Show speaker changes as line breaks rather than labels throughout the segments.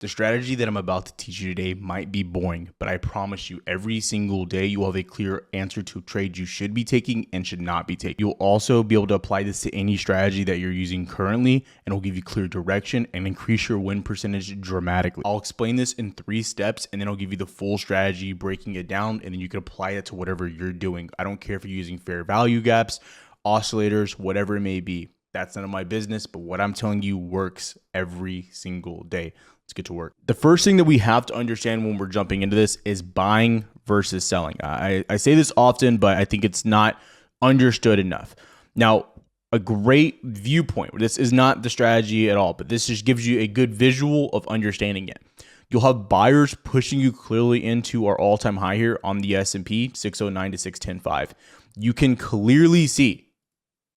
The strategy that I'm about to teach you today might be boring, but I promise you every single day you will have a clear answer to trades you should be taking and should not be taking. You'll also be able to apply this to any strategy that you're using currently, and it'll give you clear direction and increase your win percentage dramatically. I'll explain this in 3 steps, and then I'll give you the full strategy, breaking it down, and then you can apply it to whatever you're doing. I don't care if you're using fair value gaps, oscillators, whatever it may be. That's none of my business, but what I'm telling you works every single day. Let's get to work. The first thing that we have to understand when we're jumping into this is buying versus selling. I say this often, but I think it's not understood enough. Now, a great viewpoint, this is not the strategy at all, but this just gives you a good visual of understanding it. You'll have buyers pushing you clearly into our all-time high here on the S&P, 609 to 610.5. You can clearly see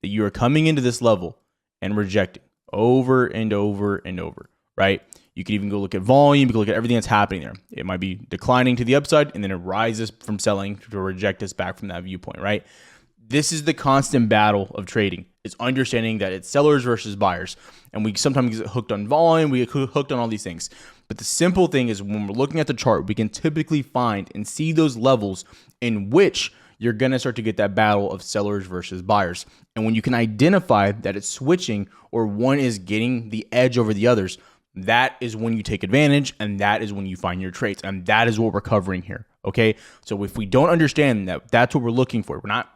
that you are coming into this level and rejecting over and over and over, right? You can even go look at volume. You can look at everything that's happening there. It might be declining to the upside, and then it rises from selling to reject us back from that viewpoint, right? This is the constant battle of trading, is understanding that it's sellers versus buyers. And we sometimes get hooked on volume. We get hooked on all these things. But the simple thing is when we're looking at the chart, we can typically find and see those levels in which you're going to start to get that battle of sellers versus buyers. And when you can identify that it's switching or one is getting the edge over the others, that is when you take advantage, and that is when you find your trades. And that is what we're covering here. Okay. So if we don't understand that, that's what we're looking for. We're not,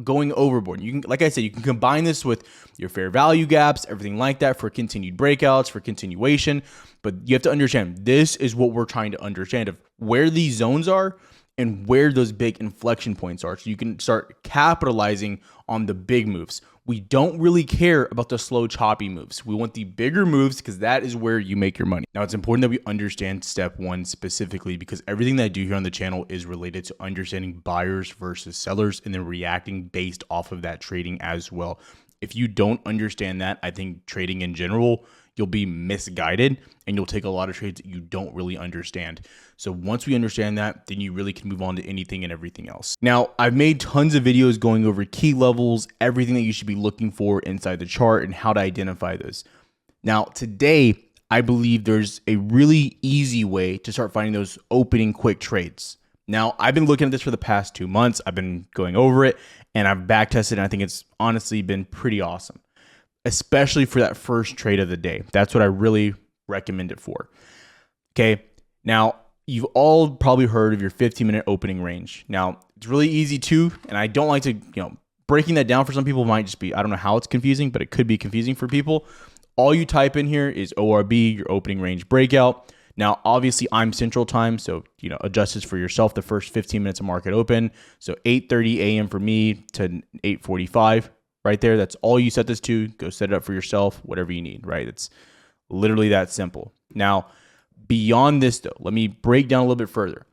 going overboard. You can, like I said, you can combine this with your fair value gaps, everything like that for continued breakouts, for continuation. But you have to understand, this is what we're trying to understand of where these zones are and where those big inflection points are. So you can start capitalizing on the big moves. We don't really care about the slow, choppy moves. We want the bigger moves because that is where you make your money. Now, it's important that we understand step 1 specifically because everything that I do here on the channel is related to understanding buyers versus sellers and then reacting based off of that trading as well. If you don't understand that, I think trading in general, you'll be misguided and you'll take a lot of trades that you don't really understand. So once we understand that, then you really can move on to anything and everything else. Now, I've made tons of videos going over key levels, everything that you should be looking for inside the chart and how to identify those. Now, today, I believe there's a really easy way to start finding those opening quick trades. Now, I've been looking at this for the past 2 months. I've been going over it and I've back tested and I think it's honestly been pretty awesome, especially for that first trade of the day. That's what I really recommend it for. Okay. Now, you've all probably heard of your 15-minute opening range. Now, it's really easy too, and I don't like to, breaking that down for some people might just be, I don't know how it's confusing, but it could be confusing for people. All you type in here is ORB, your opening range breakout. Now, obviously, I'm Central Time, so, adjust this for yourself, the first 15 minutes of market open. So 8:30 a.m. for me to 8:45. Right there, that's all you set this to. Go set it up for yourself, whatever you need, right? It's literally that simple. Now, beyond this though, let me break down a little bit further.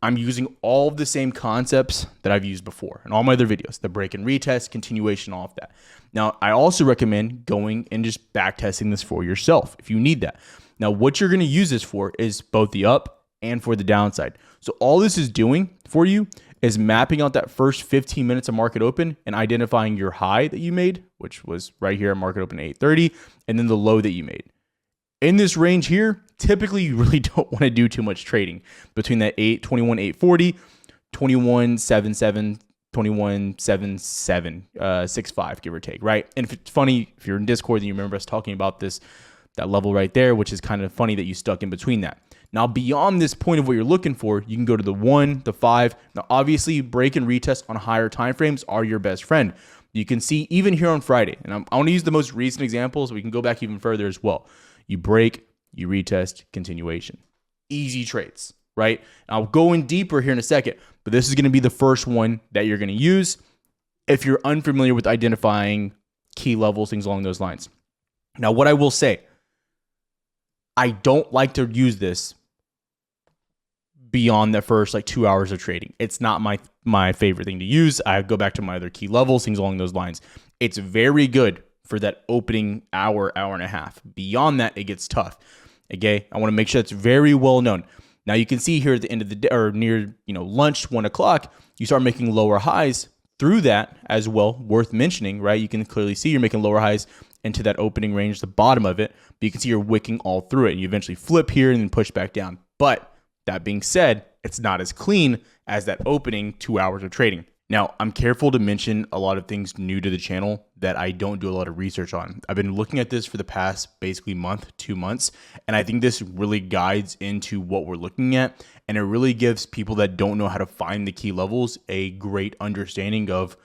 I'm using all of the same concepts that I've used before in all my other videos, the break and retest, continuation, all of that. Now, I also recommend going and just back testing this for yourself if you need that. Now, what you're gonna use this for is both the up and for the downside. So all this is doing for you is mapping out that first 15 minutes of market open and identifying your high that you made, which was right here at market open at 8:30, and then the low that you made. In this range here, typically you really don't want to do too much trading between that 8:40, 21.77, 21.77, 65, give or take, right? And if it's funny, if you're in Discord, then you remember us talking about this, that level right there, which is kind of funny that you stuck in between that. Now, beyond this point of what you're looking for, you can go to the 1, the 5. Now, obviously, break and retest on higher time frames are your best friend. You can see even here on Friday, and I want to use the most recent examples. We can go back even further as well. You break, you retest, continuation. Easy trades, right? I'll go in deeper here in a second, but this is going to be the first one that you're going to use if you're unfamiliar with identifying key levels, things along those lines. Now, what I will say, I don't like to use this beyond the first 2 hours of trading. It's not my favorite thing to use. I go back to my other key levels, things along those lines. It's very good for that opening hour and a half. Beyond that, it gets tough. Okay, I want to make sure that's very well known. Now you can see here at the end of the day or near lunch, 1 o'clock, you start making lower highs. through that as well, worth mentioning, right? You can clearly see you're making lower highs into that opening range, the bottom of it, but you can see you're wicking all through it. And you eventually flip here and then push back down. But that being said, it's not as clean as that opening 2 hours of trading. Now, I'm careful to mention a lot of things new to the channel that I don't do a lot of research on. I've been looking at this for the past basically month, 2 months, and I think this really guides into what we're looking at, and it really gives people that don't know how to find the key levels a great understanding of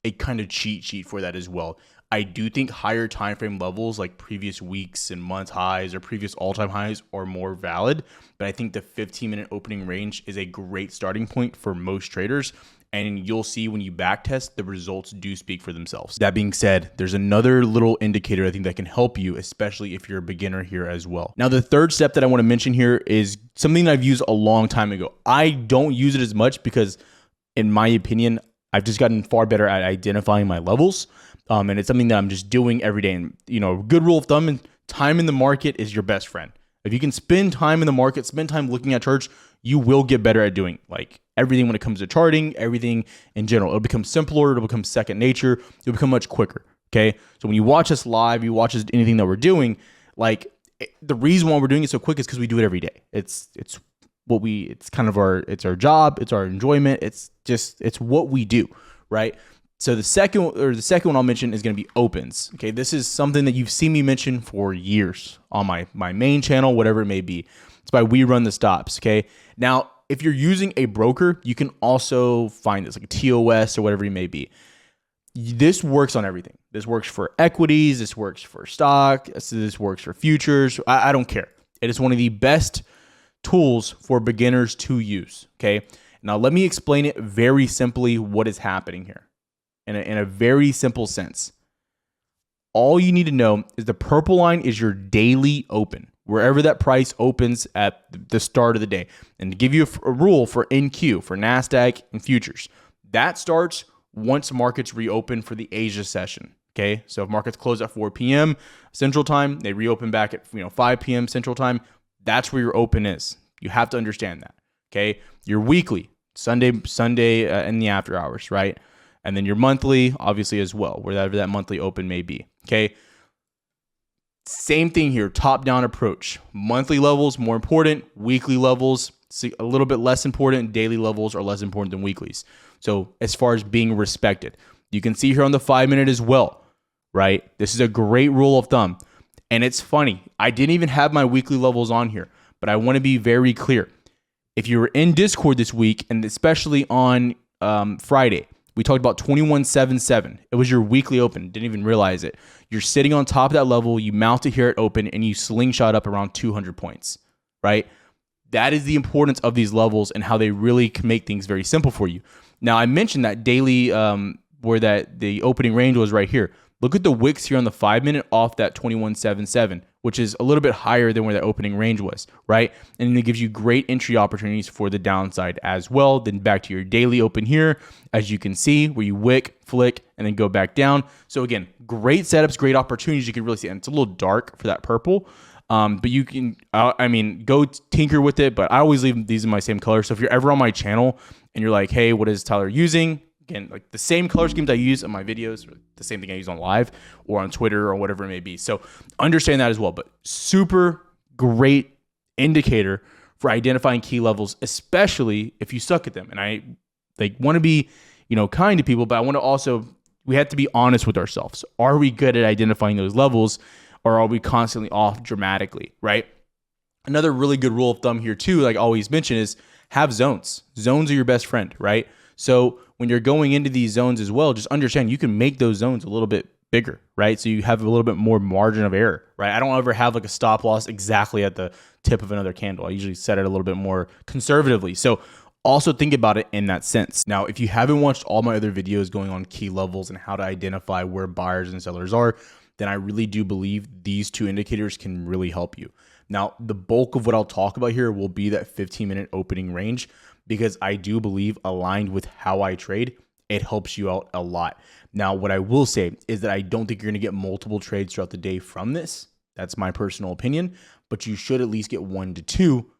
a kind of cheat sheet for that as well. I do think higher time frame levels like previous weeks and month highs or previous all-time highs are more valid, but I think the 15-minute opening range is a great starting point for most traders, and you'll see when you backtest, the results do speak for themselves. That being said, there's another little indicator I think that can help you, especially if you're a beginner here as well. Now, the third step that I want to mention here is something that I've used a long time ago. I don't use it as much because, in my opinion, I've just gotten far better at identifying my levels. And it's something that I'm just doing every day. And, good rule of thumb, and time in the market is your best friend. If you can spend time in the market, spend time looking at charts, you will get better at doing like everything when it comes to charting, everything in general. It'll become simpler. It'll become second nature. You'll become much quicker. Okay. So when you watch us live, you watch us anything that we're doing, like the reason why we're doing it so quick is because we do it every day. It's kind of our job. It's our enjoyment. It's what we do. Right. So the second one I'll mention is going to be opens. Okay, this is something that you've seen me mention for years on my main channel, whatever it may be. It's by We Run the Stops. Okay, now if you're using a broker, you can also find this like a TOS or whatever it may be. This works on everything. This works for equities. This works for stock. This works for futures. I don't care. It is one of the best tools for beginners to use. Okay, now let me explain it very simply. What is happening here? In a very simple sense, all you need to know is the purple line is your daily open, wherever that price opens at the start of the day. And to give you a rule for NQ, for NASDAQ and futures, that starts once markets reopen for the Asia session. Okay, so if markets close at 4 p.m. Central Time, they reopen back at 5 p.m. Central Time. That's where your open is. You have to understand that. Okay, your weekly Sunday in the after hours, right? And then your monthly, obviously, as well, wherever that monthly open may be. Okay. Same thing here, top-down approach. Monthly levels, more important. Weekly levels, a little bit less important. Daily levels are less important than weeklies. So as far as being respected, you can see here on the 5-minute as well, right? This is a great rule of thumb. And it's funny, I didn't even have my weekly levels on here, but I want to be very clear. If you were in Discord this week, and especially on Friday, we talked about 21.77. It was your weekly open. Didn't even realize it. You're sitting on top of that level. You mount it here at open, and you slingshot up around 200 points, right? That is the importance of these levels and how they really can make things very simple for you. Now, I mentioned that daily where the opening range was right here. Look at the wicks here on the 5-minute off that 21.77, which is a little bit higher than where that opening range was, right? And it gives you great entry opportunities for the downside as well. Then back to your daily open here, as you can see, where you wick, flick, and then go back down. So again, great setups, great opportunities. You can really see, and it's a little dark for that purple, but you can, go tinker with it. But I always leave these in my same color. So if you're ever on my channel and you're like, hey, what is Tyler using? Again, like the same color schemes I use in my videos, or the same thing I use on live or on Twitter or whatever it may be. So understand that as well. But super great indicator for identifying key levels, especially if you suck at them. And I want to be, kind to people, but I want to also, we have to be honest with ourselves. Are we good at identifying those levels, or are we constantly off dramatically, right? Another really good rule of thumb here too, like I always mention, is have zones. Zones are your best friend, right? So when you're going into these zones as well, just understand you can make those zones a little bit bigger, right? So you have a little bit more margin of error, right? I don't ever have like a stop loss exactly at the tip of another candle. I usually set it a little bit more conservatively. So also think about it in that sense. Now, if you haven't watched all my other videos going on key levels and how to identify where buyers and sellers are, then I really do believe these two indicators can really help you. Now, the bulk of what I'll talk about here will be that 15-minute opening range, because I do believe, aligned with how I trade, it helps you out a lot. Now, what I will say is that I don't think you're going to get multiple trades throughout the day from this. That's my personal opinion, but you should at least get 1 to 2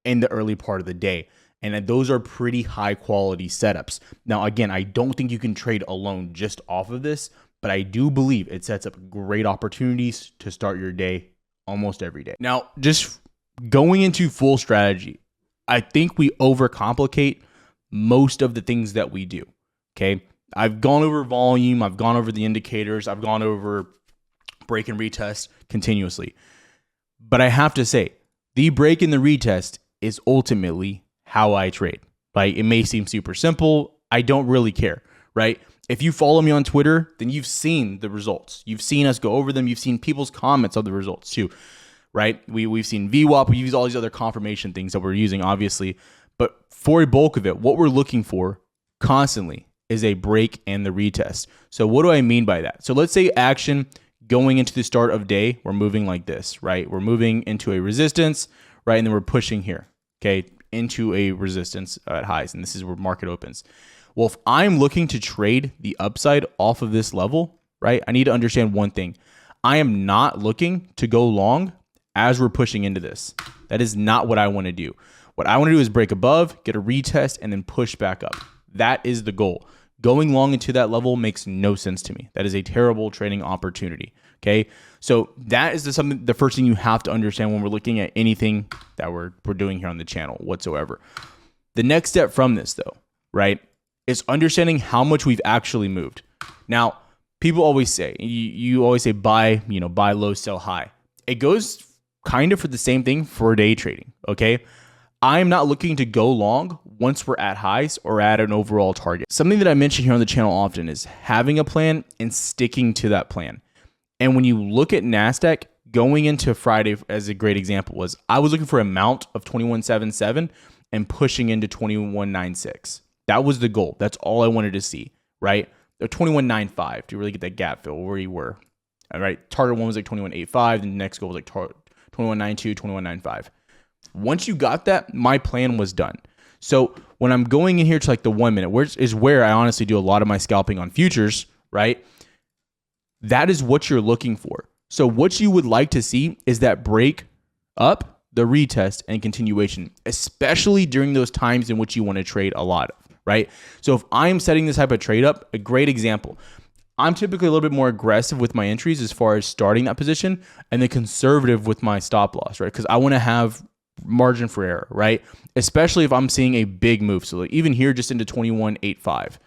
in the early part of the day. And those are pretty high quality setups. Now, again, I don't think you can trade alone just off of this, but I do believe it sets up great opportunities to start your day almost every day. Now, just going into full strategy, I think we overcomplicate most of the things that we do. Okay. I've gone over volume. I've gone over the indicators. I've gone over break and retest continuously. But I have to say, the break and the retest is ultimately how I trade. Like, it may seem super simple. I don't really care, right? If you follow me on Twitter, then you've seen the results. You've seen us go over them. You've seen people's comments of the results too, right? We've seen VWAP. We use all these other confirmation things that we're using, obviously. But for a bulk of it, what we're looking for constantly is a break and the retest. So what do I mean by that? So let's say action going into the start of day, we're moving like this, right? We're moving into a resistance, right? And then we're pushing here, okay, into a resistance at highs. And this is where market opens. Well, if I'm looking to trade the upside off of this level, right, I need to understand one thing. I am not looking to go long as we're pushing into this. That is not what I want to do. What I want to do is break above, get a retest, and then push back up. That is the goal. Going long into that level makes no sense to me. That is a terrible trading opportunity. Okay, so that is the first thing you have to understand when we're looking at anything that we're doing here on the channel whatsoever. The next step from this, though, right, is understanding how much we've actually moved. Now, people always say, you always say buy low, sell high. It goes kind of for the same thing for day trading. Okay, I'm not looking to go long once we're at highs or at an overall target. Something that I mention here on the channel often is having a plan and sticking to that plan. And when you look at NASDAQ, going into Friday as a great example was I was looking for a mount of 21.77 and pushing into 21.96. That was the goal. That's all I wanted to see, right? Or 21.95 to really get that gap fill where you were. All right. Target one was like 21.85. And the next goal was like 21.92, 21.95. Once you got that, my plan was done. So when I'm going in here to like the 1 minute, which is where I honestly do a lot of my scalping on futures, right? That is what you're looking for. So what you would like to see is that break up, the retest, and continuation, especially during those times in which you want to trade a lot of, right? So if I'm setting this type of trade up, a great example, I'm typically a little bit more aggressive with my entries as far as starting that position and then conservative with my stop loss, right? Because I want to have margin for error, right? Especially if I'm seeing a big move. So like even here, just into 21.85.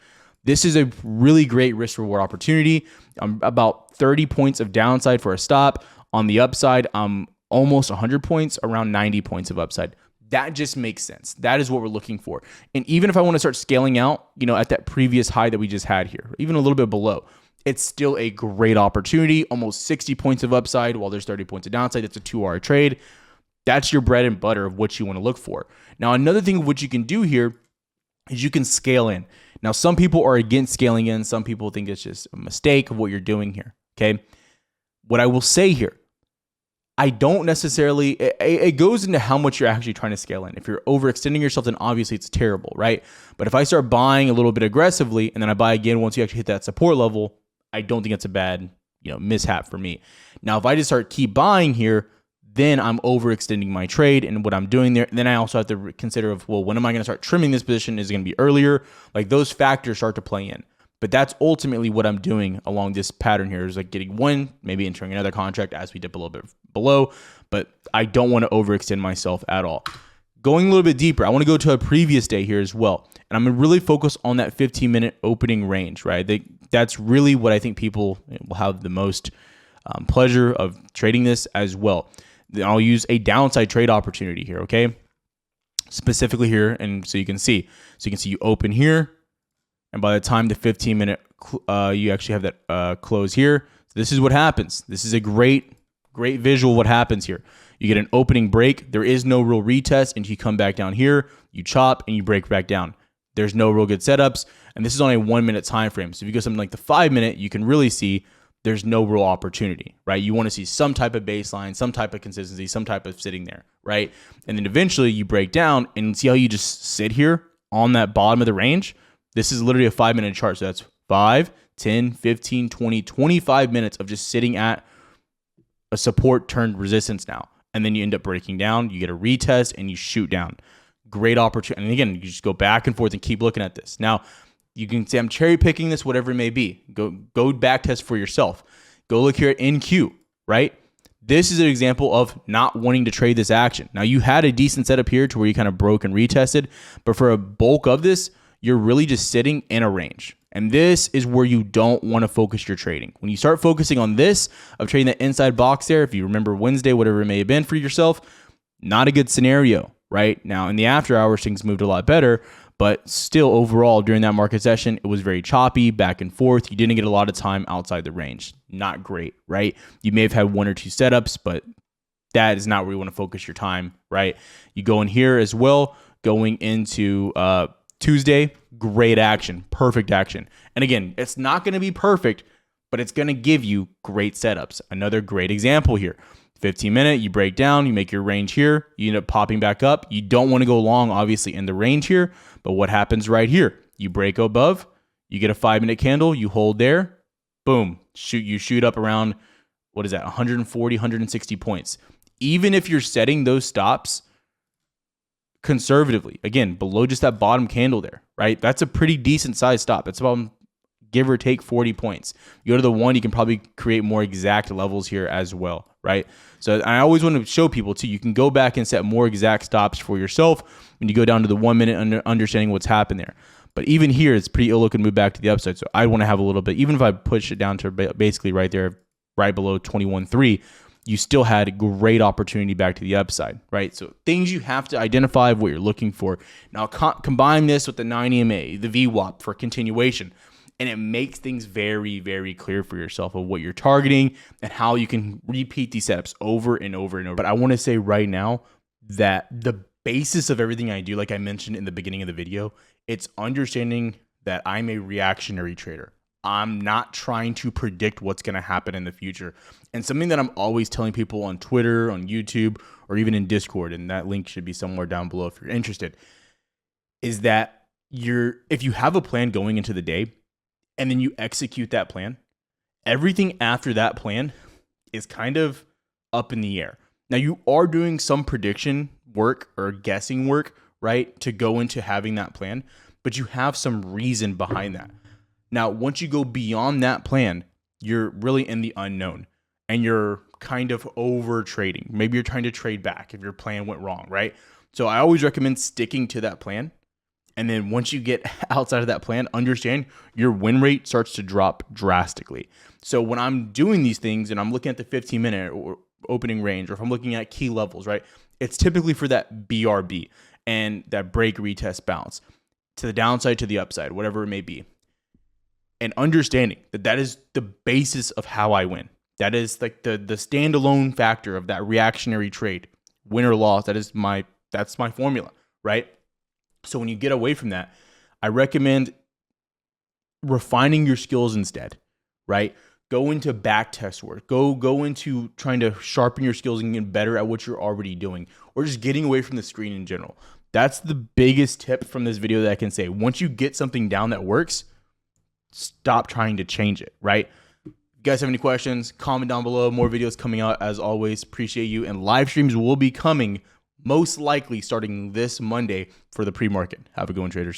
This is a really great risk reward opportunity. I'm about 30 points of downside for a stop. On the upside, I'm almost 100 points, around 90 points of upside. That just makes sense. That is what we're looking for. And even if I want to start scaling out, at that previous high that we just had here, even a little bit below, it's still a great opportunity. Almost 60 points of upside while there's 30 points of downside. That's a 2-hour trade. That's your bread and butter of what you want to look for. Now, another thing of what you can do here is you can scale in. Now, some people are against scaling in. Some people think it's just a mistake of what you're doing here, okay? What I will say here, I don't necessarily, it goes into how much you're actually trying to scale in. If you're overextending yourself, then obviously it's terrible, right? But if I start buying a little bit aggressively and then I buy again once you actually hit that support level, I don't think it's a bad, mishap for me. Now, if I just keep buying here, then I'm overextending my trade and what I'm doing there. And then I also have to consider when am I going to start trimming this position? Is it going to be earlier? Like those factors start to play in. But that's ultimately what I'm doing along this pattern here is like getting one, maybe entering another contract as we dip a little bit below. But I don't want to overextend myself at all. Going a little bit deeper, I want to go to a previous day here as well. And I'm going to really focus on that 15-minute opening range, right? That's really what I think people will have the most pleasure of trading this as well. Then I'll use a downside trade opportunity here, okay? Specifically here, and so you can see. So you can see you open here, and by the time the 15-minute, you actually have that close here. So this is what happens. This is a great visual of what happens here. You get an opening break. There is no real retest, and you come back down here, you chop, and you break back down. There's no real good setups, and this is on a 1 minute time frame. So if you go something like the 5 minute, you can really see there's no real opportunity, right? You want to see some type of baseline, some type of consistency, some type of sitting there, right? And then eventually you break down and see how you just sit here on that bottom of the range. This is literally a 5 minute chart. So that's 5, 10, 15, 20, 25 minutes of just sitting at a support turned resistance now. And then you end up breaking down, you get a retest and you shoot down. great opportunity. And again, you just go back and forth and keep looking at this. Now, you can say I'm cherry picking this, whatever it may be. Go back test for yourself. Go look here at NQ, right? This is an example of not wanting to trade this action. Now, you had a decent setup here to where you kind of broke and retested, but for a bulk of this, you're really just sitting in a range. And this is where you don't want to focus your trading. When you start focusing on this, of trading that inside box there, if you remember Wednesday, whatever it may have been for yourself, not a good scenario, right? Now, in the after hours, things moved a lot better, but still overall during that market session, it was very choppy, back and forth. You didn't get a lot of time outside the range. Not great, right? You may have had one or two setups, but that is not where you want to focus your time, right? You go in here as well, going into Tuesday, great action, perfect action. And again, it's not going to be perfect, but it's going to give you great setups. Another great example here. 15-minute, you break down, you make your range here, you end up popping back up. You don't want to go long, obviously, in the range here, but what happens right here? You break above, you get a 5-minute candle, you hold there, boom, you shoot up around, 140, 160 points. Even if you're setting those stops conservatively, again, below just that bottom candle there, right? That's a pretty decent size stop. It's about give or take 40 points. You go to the one, you can probably create more exact levels here as well, right? So I always want to show people too, you can go back and set more exact stops for yourself when you go down to the 1 minute understanding what's happened there. But even here, it's pretty illiquid move back to the upside. So I want to have a little bit, even if I push it down to basically right there, right below 21.3, you still had a great opportunity back to the upside, right? So things you have to identify of what you're looking for. Now combine this with the 9 EMA, the VWAP for continuation, and it makes things very, very clear for yourself of what you're targeting and how you can repeat these setups over and over and over. But I want to say right now that the basis of everything I do, like I mentioned in the beginning of the video, it's understanding that I'm a reactionary trader. I'm not trying to predict what's going to happen in the future. And something that I'm always telling people on Twitter, on YouTube, or even in Discord, and that link should be somewhere down below if you're interested, is that if you have a plan going into the day and then you execute that plan, everything after that plan is kind of up in the air. Now, you are doing some prediction work or guessing work, right, to go into having that plan, but you have some reason behind that. Now, once you go beyond that plan, you're really in the unknown and you're kind of over trading. Maybe you're trying to trade back if your plan went wrong, right? So I always recommend sticking to that plan. And then once you get outside of that plan, understand your win rate starts to drop drastically. So when I'm doing these things and I'm looking at the 15-minute or opening range, or if I'm looking at key levels, right, it's typically for that BRB and that break, retest, bounce to the downside, to the upside, whatever it may be. And understanding that is the basis of how I win. That is like the standalone factor of that reactionary trade, win or loss. That's my formula, right? So when you get away from that, I recommend refining your skills instead, right? Go into back test work. Go into trying to sharpen your skills and get better at what you're already doing, or just getting away from the screen in general. That's the biggest tip from this video that I can say. Once you get something down that works, stop trying to change it, right? If you guys have any questions, comment down below. More videos coming out as always. Appreciate you. And live streams will be coming most likely starting this Monday for the pre-market. Have a good one, traders.